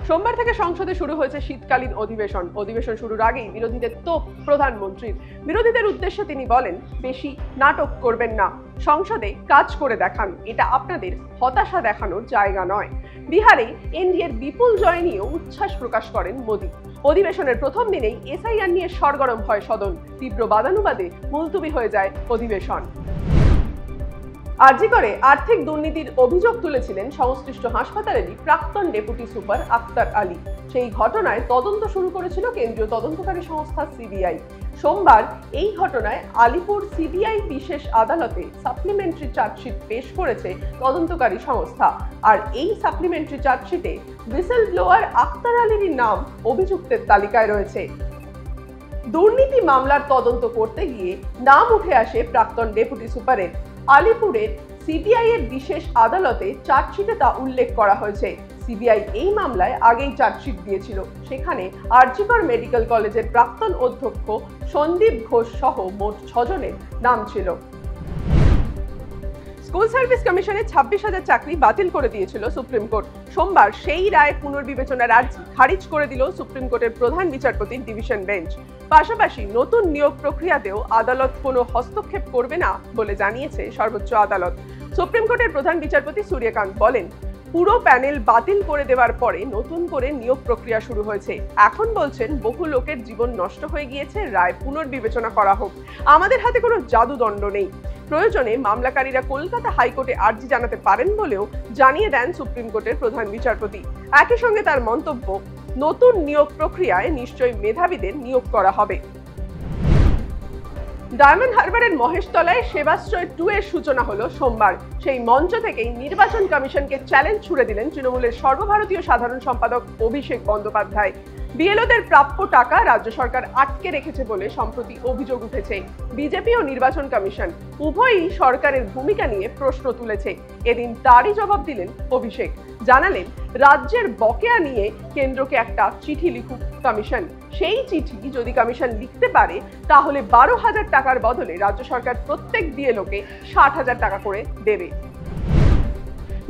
সোমবার থেকে সংসদে শুরু হয়েছে শীতকালীন অধিবেশন শুরুর আগেই বিরোধীদের তোপ প্রধানমন্ত্রীর। বিরোধীদের উদ্দেশ্যে তিনি বলেন, বেশি নাটক করবেন না, সংসদে কাজ করে দেখান, এটা আপনাদের হতাশা দেখানোর জায়গা নয়। বিহারে এনডিএর বিপুল জয় নিয়েও উচ্ছ্বাস প্রকাশ করেন মোদী। অধিবেশনের প্রথম দিনেই এসআইআর নিয়ে সরগরম হয় সদন। তীব্র বাদানুবাদে মুলতুবি হয়ে যায় অধিবেশন। আরজি করে আর্থিক দুর্নীতির অভিযোগ তুলেছিলেন সংশ্লিষ্ট হাসপাতালেরই প্রাক্তন ডেপুটি সুপার আক্তার আলী। সেই ঘটনায় তদন্ত শুরু করেছিল কেন্দ্রীয় তদন্তকারী সংস্থা সিবিআই। সোমবার এই ঘটনায় আলিপুর সিবিআই বিশেষ আদালতে সাপ্লিমেন্টারি চার্জশিট পেশ করেছে তদন্তকারী সংস্থা। আর এই সাপ্লিমেন্টারি চার্জশিটে হুইসেল ব্লোয়ার আক্তার আলীর নাম অভিযুক্তের তালিকায় রয়েছে। দুর্নীতি মামলার তদন্ত করতে গিয়ে নাম উঠে আসে প্রাক্তন ডেপুটি সুপারের। আলিপুরের সিবিআই এর বিশেষ আদালতে চার্জশিটে তা উল্লেখ করা হয়েছে। সিবিআই এই মামলায় আগেই চার্জশিট দিয়েছিল। সেখানে আরজি কর মেডিকেল কলেজের প্রাক্তন অধ্যক্ষ সন্দীপ ঘোষ সহ মোট 6 জনের নাম ছিল। স্কুল সার্ভিস কমিশনে 26,000 চাকরি বাতিল করে দিয়েছিল সুপ্রিম কোর্ট। সোমবার সেই রায় পুনর্বিবেচনার আর্জি খারিজ করে দিল সুপ্রিম কোর্টের প্রধান বিচারপতির ডিভিশন বেঞ্চ। পাশাপাশি নতুন নিয়োগ প্রক্রিয়াতেও আদালত কোনো হস্তক্ষেপ করবে না বলে জানিয়েছে সর্বোচ্চ আদালত। সুপ্রিম কোর্টের প্রধান বিচারপতি সূর্যকান্ত বলেন, পুরো প্যানেল বাতিল করে দেওয়ার পরে নতুন করে নিয়োগ প্রক্রিয়া শুরু হয়েছে। এখন বলছেন বহু লোকের জীবন নষ্ট হয়ে গিয়েছে, রায় পুনর্বিবেচনা করা হোক। আমাদের হাতে কোনো জাদুদণ্ড নেই। প্রয়োজনে মামলাকারীরা কলকাতা হাইকোর্টে আর্জি জানাতে পারেন বলেও জানিয়ে দেন সুপ্রিম কোর্টের প্রধান বিচারপতি। একই সঙ্গে তার মন্তব্য, নতুন নিয়োগ প্রক্রিয়ায় নিশ্চয়ই মেধাবীদের নিয়োগ করা হবে। ডায়মন্ড হারবারের মহেশতলায় সেবাশ্রয় 2 এর সূচনা হলো সোমবার। সেই মঞ্চ থেকেই নির্বাচন কমিশনকে চ্যালেঞ্জ ছুড়ে দিলেন তৃণমূলের সর্বভারতীয় সাধারণ সম্পাদক অভিষেক বন্দ্যোপাধ্যায়। বিএলওদের প্রাপ্য টাকা রাজ্য সরকার আটকে রেখেছে বলে সম্প্রতি অভিযোগ উঠেছে। বিজেপি ও নির্বাচন কমিশন উভয়ই সরকারের ভূমিকা নিয়ে প্রশ্ন তুলেছে। এদিন তারই জবাব দিলেন অভিষেক। জানালেন, রাজ্যের বকেয়া নিয়ে কেন্দ্রকে একটা চিঠি লিখুক কমিশন। সেই চিঠি যদি কমিশন লিখতে পারে তাহলে 12,000 টাকার বদলে রাজ্য সরকার প্রত্যেক বিএলওকে 60,000 টাকা করে দেবে।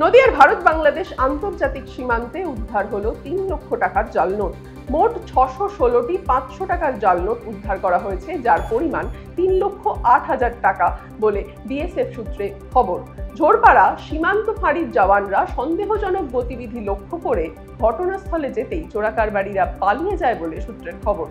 নদিয়ার ভারত বাংলাদেশ আন্তর্জাতিক সীমান্তে উদ্ধার হলো 3 লক্ষ টাকার জাল নোট। মোট 616টি 500 টাকার জাল নোট উদ্ধার করা হয়েছে, যার পরিমাণ 3,08,000 টাকা বলে বিএসএফ সূত্রে খবর। ঝোরপাড়া সীমান্ত ফাঁড়ির জওয়ানরা সন্দেহজনক গতিবিধি লক্ষ্য করে ঘটনাস্থলে যেতেই চোরাকারবারিরা পালিয়ে যায় বলে সূত্রের খবর।